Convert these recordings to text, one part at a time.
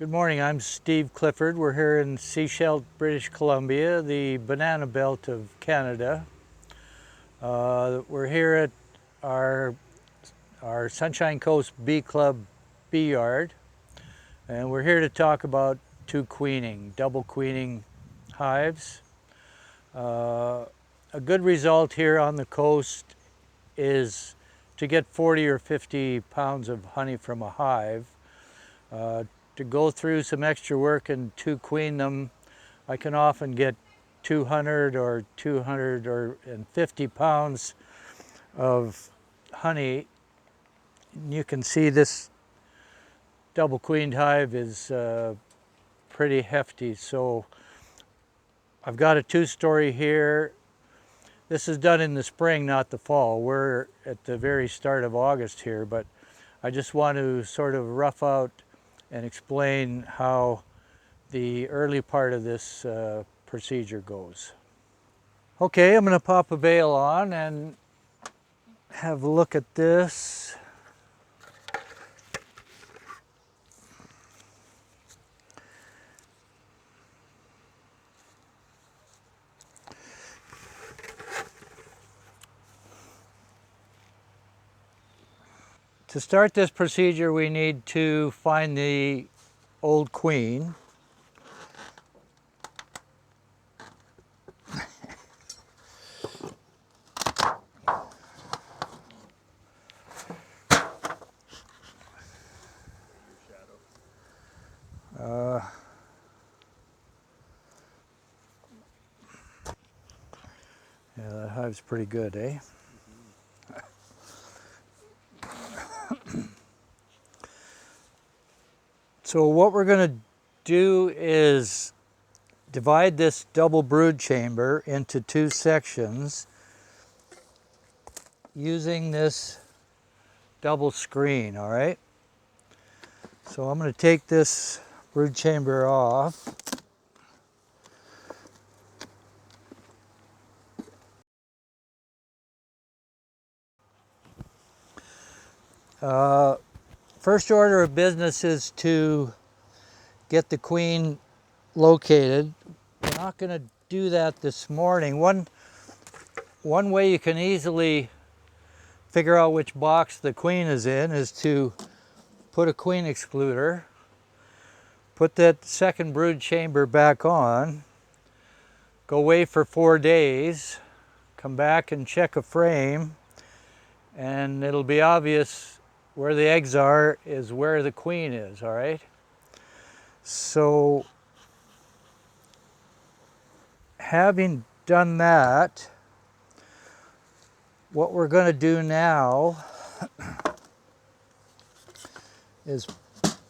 Good morning, I'm Steve Clifford. We're here in Sechelt, British Columbia, the banana belt of Canada. We're here at our Sunshine Coast Bee Club bee yard, and we're here to talk about double queening hives. A good result here on the coast is to get 40 or 50 pounds of honey from a hive. To go through some extra work and to queen them, I can often get 200 or 250 pounds of honey. You can see this double queened hive is pretty hefty. So I've got a 2-story here. This is done in the spring, not the fall. We're at the very start of August here, but I just want to sort of rough out and explain how the early part of this procedure goes. Okay, I'm going to pop a veil on and have a look at this. To start this procedure, we need to find the old queen. Yeah, that hive's pretty good, eh? So what we're going to do is divide this double brood chamber into 2 sections using this double screen, all right? So I'm going to take this brood chamber off. First order of business is to get the queen located. We're not going to do that this morning. One way you can easily figure out which box the queen is in is to put a queen excluder, put that second brood chamber back on, go away for 4 days, come back and check a frame, and it'll be obvious where the eggs are is where the queen is, all right? So having done that, what we're going to do now is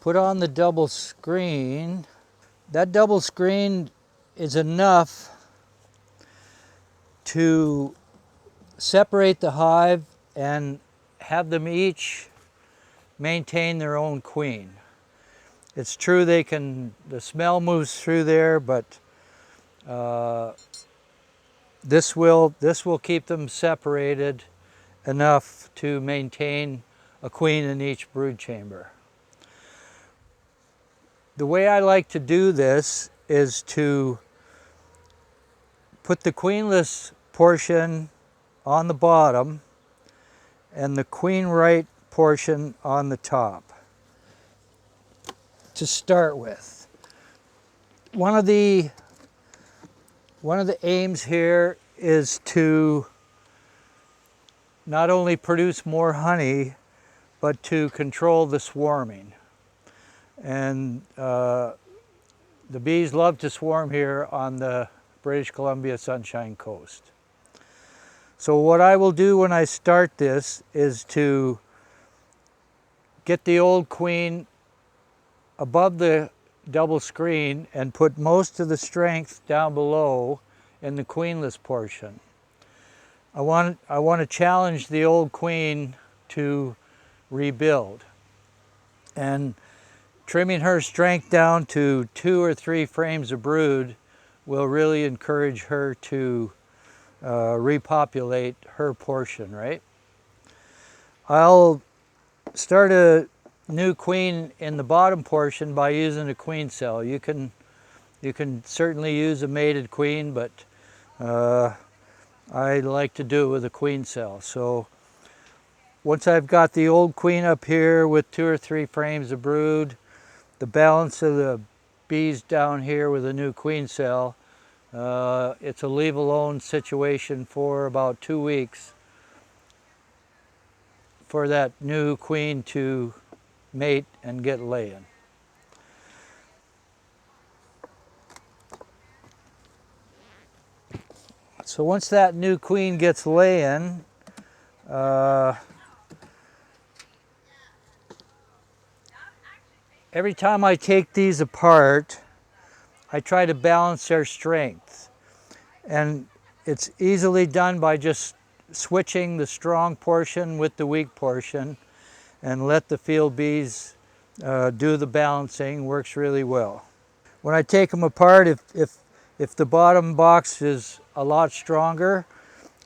put on the double screen. That double screen is enough to separate the hive and have them each maintain their own queen. It's true the smell moves through there, but this will keep them separated enough to maintain a queen in each brood chamber. The way I like to do this is to put the queenless portion on the bottom and the queen right portion on the top to start with. One of the aims here is to not only produce more honey, but to control the swarming. And the bees love to swarm here on the British Columbia Sunshine Coast. So what I will do when I start this is to get the old queen above the double screen and put most of the strength down below in the queenless portion. I want to challenge the old queen to rebuild, and trimming her strength down to 2 or 3 frames of brood will really encourage her to repopulate her portion, right? I'll start a new queen in the bottom portion by using a queen cell. You can certainly use a mated queen, but I like to do it with a queen cell. So once I've got the old queen up here with 2 or 3 frames of brood, the balance of the bees down here with a new queen cell, it's a leave alone situation for about 2 weeks for that new queen to mate and get laying. So once that new queen gets laying, every time I take these apart, I try to balance their strength. And it's easily done by just switching the strong portion with the weak portion and let the field bees do the balancing. Works really well. When I take them apart, if the bottom box is a lot stronger,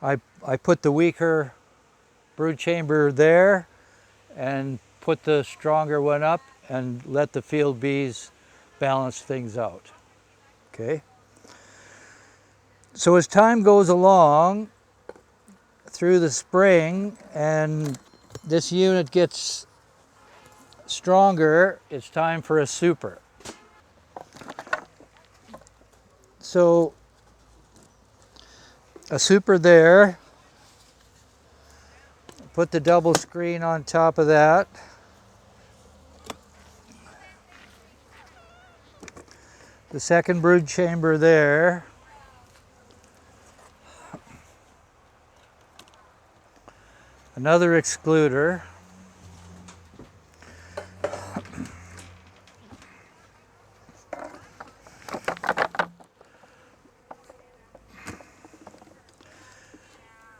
I put the weaker brood chamber there and put the stronger one up and let the field bees balance things out. Okay. So as time goes along through the spring and this unit gets stronger, it's time for a super. So a super there, put the double screen on top of that. The second brood chamber there. Another excluder.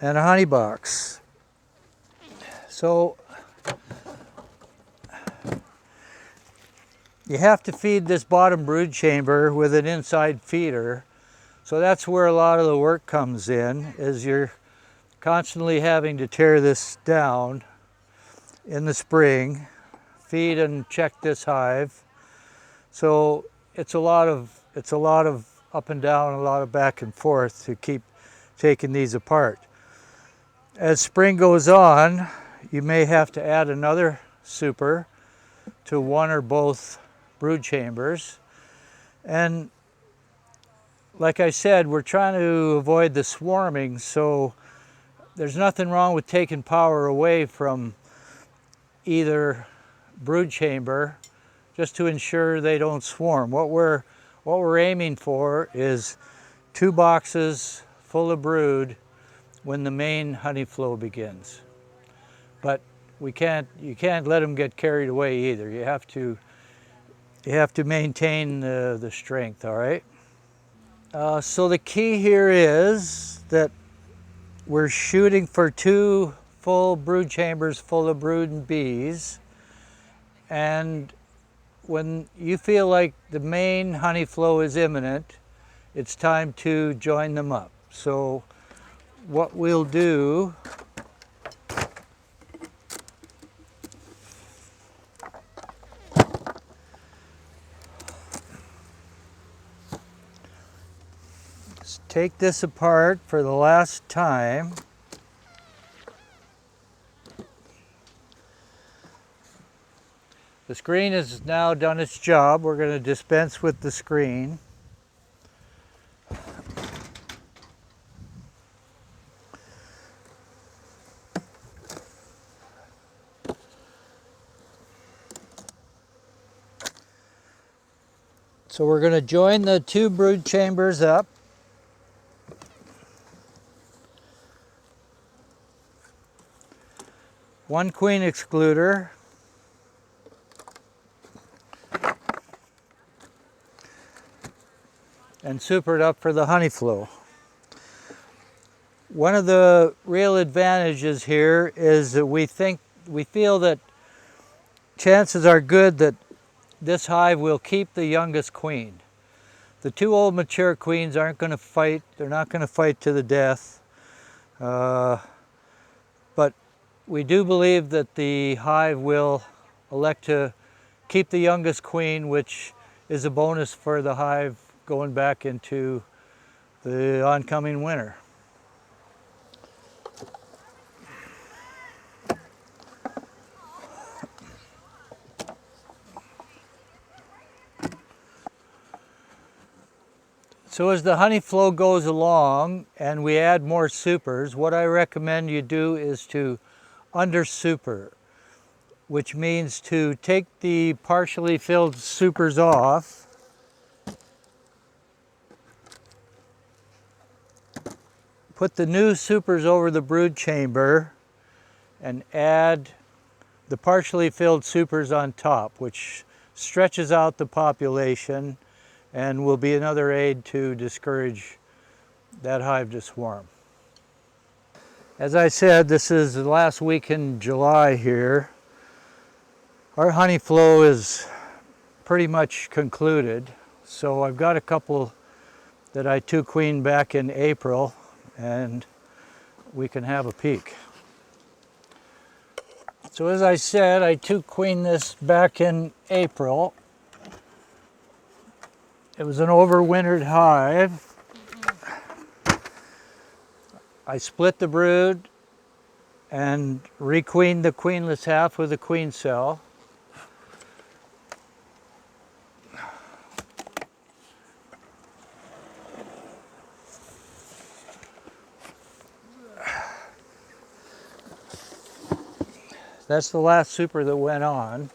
And a honey box. So you have to feed this bottom brood chamber with an inside feeder. So that's where a lot of the work comes in, is you're constantly having to tear this down in the spring, feed and check this hive. So it's a lot of up and down, a lot of back and forth to keep taking these apart. As spring goes on, you may have to add another super to one or both brood chambers. And like I said, we're trying to avoid the swarming, so there's nothing wrong with taking power away from either brood chamber just to ensure they don't swarm. What we're aiming for is 2 boxes full of brood when the main honey flow begins. But you can't let them get carried away either. You have to maintain the strength, all right? So the key here is that we're shooting for 2 full brood chambers full of brood and bees. And when you feel like the main honey flow is imminent, it's time to join them up. So what we'll do is take this apart for the last time. The screen has now done its job. We're going to dispense with the screen. So we're going to join the 2 brood chambers up. One queen excluder. And supered up for the honey flow. One of the real advantages here is that we feel that chances are good that this hive will keep the youngest queen. The 2 old mature queens aren't going to fight. They're not going to fight to the death. But we do believe that the hive will elect to keep the youngest queen, which is a bonus for the hive going back into the oncoming winter. So as the honey flow goes along and we add more supers, what I recommend you do is to under super, which means to take the partially filled supers off, put the new supers over the brood chamber, and add the partially filled supers on top, which stretches out the population and will be another aid to discourage that hive to swarm. As I said, this is the last week in July here. Our honey flow is pretty much concluded. So I've got a couple that I two queened back in April, and we can have a peek. So as I said, I two queened this back in April. It was an overwintered hive. I split the brood and requeened the queenless half with a queen cell. That's the last super that went on.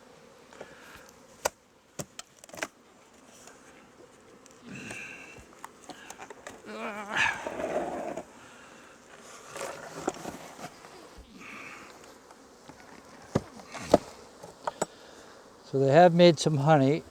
So they have made some honey.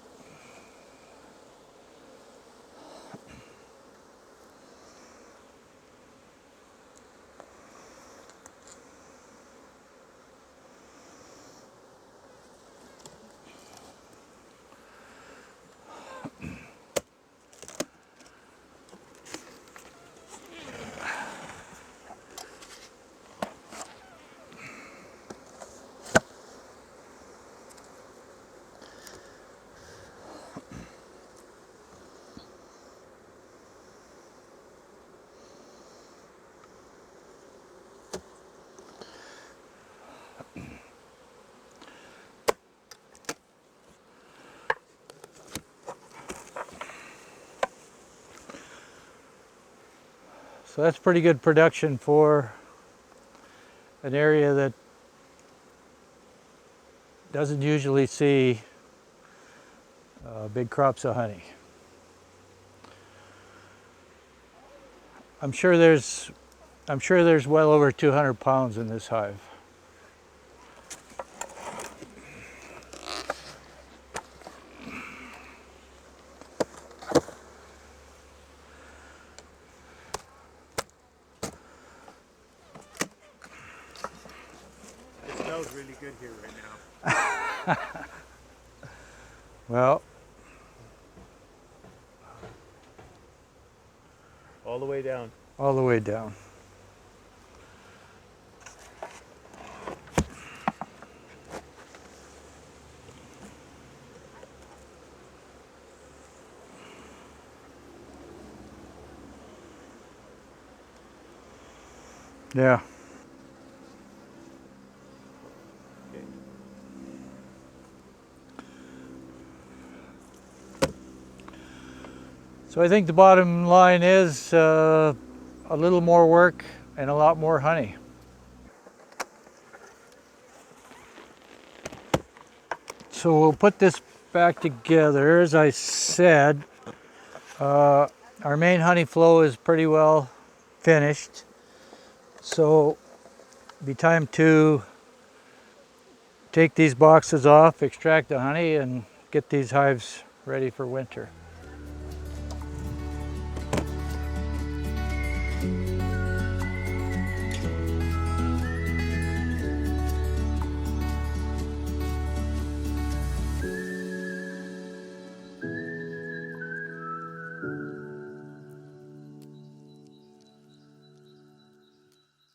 So that's pretty good production for an area that doesn't usually see big crops of honey. I'm sure there's well over 200 pounds in this hive. It smells really good here right now. Well, All the way down. all the way down. Yeah. Okay. So I think the bottom line is a little more work and a lot more honey. So we'll put this back together. As I said, our main honey flow is pretty well finished. So it'll be time to take these boxes off, extract the honey, and get these hives ready for winter.